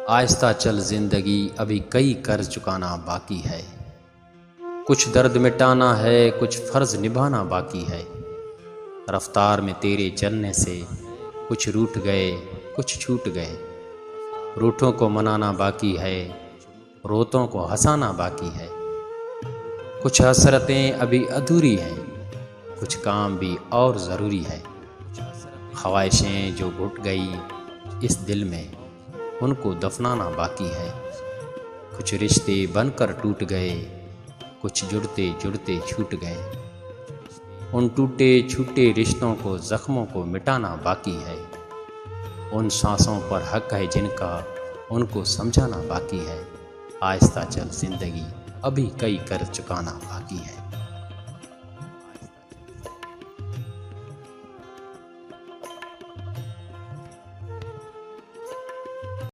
आहिस्ता चल जिंदगी, अभी कई कर्ज चुकाना बाकी है। कुछ दर्द मिटाना है, कुछ फ़र्ज़ निभाना बाकी है। रफ्तार में तेरे चलने से कुछ रूठ गए, कुछ छूट गए। रूठों को मनाना बाकी है, रोतों को हंसाना बाकी है। कुछ हसरतें अभी अधूरी हैं, कुछ काम भी और ज़रूरी है। ख्वाहिशें जो घुट गई इस दिल में, उनको दफनाना बाकी है। कुछ रिश्ते बनकर टूट गए, कुछ जुड़ते जुड़ते छूट गए। उन टूटे छूटे रिश्तों को, ज़ख्मों को मिटाना बाकी है। उन सांसों पर हक है जिनका, उनको समझाना बाकी है। आहिस्ता चल जिंदगी, अभी कई कर्ज चुकाना बाकी है।